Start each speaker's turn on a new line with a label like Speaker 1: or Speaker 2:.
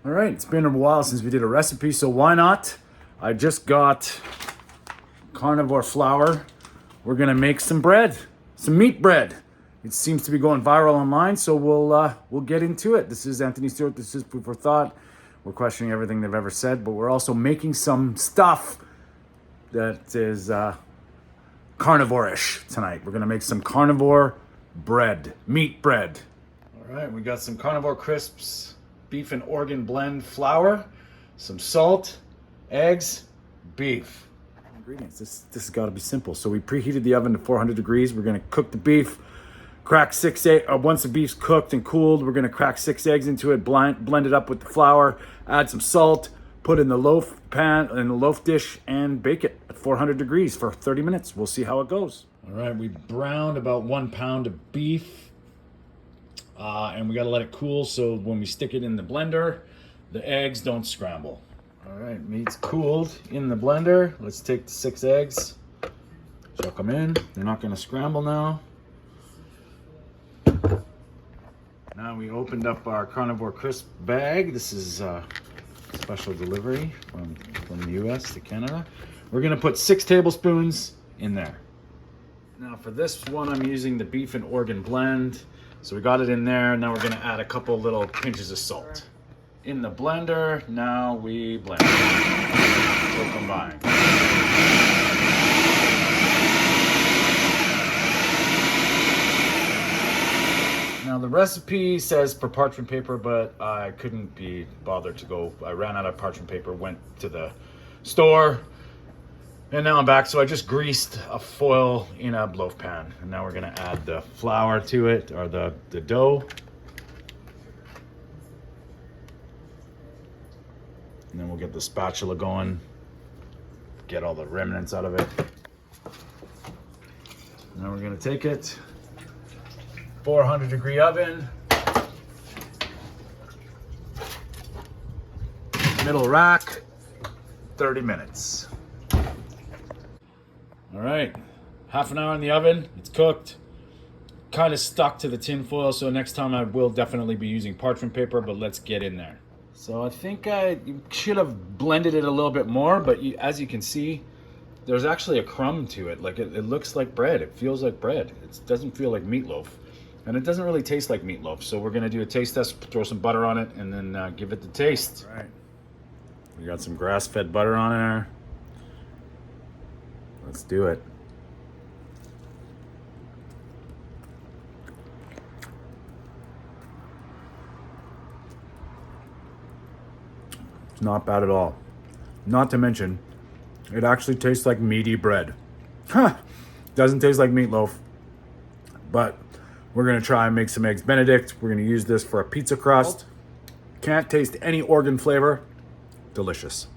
Speaker 1: All right, it's been a while since we did a recipe, so why not? I just got carnivore flour. We're gonna make some bread, some meat bread. It seems to be going viral online, so we'll get into it. This is Anthony Stewart. This is Food for Thought. We're questioning everything they've ever said, but we're also making some stuff that is carnivore-ish tonight. We're gonna make some carnivore bread, meat bread. All right, we got some carnivore crisps, beef and organ blend flour, some salt, eggs, beef. Ingredients. This has got to be simple. So we preheated the oven to 400 degrees. We're going to cook the beef. Crack 6 eggs. Once the beef's cooked and cooled, we're going to crack 6 eggs into it. Blend it up with the flour. Add some salt. Put in the loaf pan in the loaf dish and bake it at 400 degrees for 30 minutes. We'll see how it goes. All right, we browned about 1 pound of beef. And we got to let it cool so when we stick it in the blender, the eggs don't scramble. All right, meat's cooled in the blender. Let's take the 6 eggs, chuck them in. They're not going to scramble now. Now we opened up our carnivore crisp bag. This is special delivery from the US to Canada. We're going to put 6 tablespoons in there. Now for this one, I'm using the beef and organ blend. So we got it in there. Now we're gonna add a couple little pinches of salt. In the blender, now we blend. So combine. Now the recipe says for parchment paper, but I couldn't be bothered to go. I ran out of parchment paper, went to the store, and now I'm back. So I just greased a foil in a loaf pan. And now we're gonna add the flour to it, or the dough. And then we'll get the spatula going, get all the remnants out of it. Now we're gonna take it, 400 degree oven, middle rack, 30 minutes. All right, half an hour in the oven, it's cooked. Kind of stuck to the tin foil, so next time I will definitely be using parchment paper, but let's get in there. So I think I should have blended it a little bit more, but as you can see, there's actually a crumb to it. Like it looks like bread, it feels like bread. It doesn't feel like meatloaf, and it doesn't really taste like meatloaf. So we're gonna do a taste test, throw some butter on it, and then give it the taste. All right, we got some grass-fed butter on there. Let's do it. It's not bad at all. Not to mention, it actually tastes like meaty bread. Huh. Doesn't taste like meatloaf, but we're gonna try and make some eggs Benedict. We're gonna use this for a pizza crust. Can't taste any organ flavor. Delicious.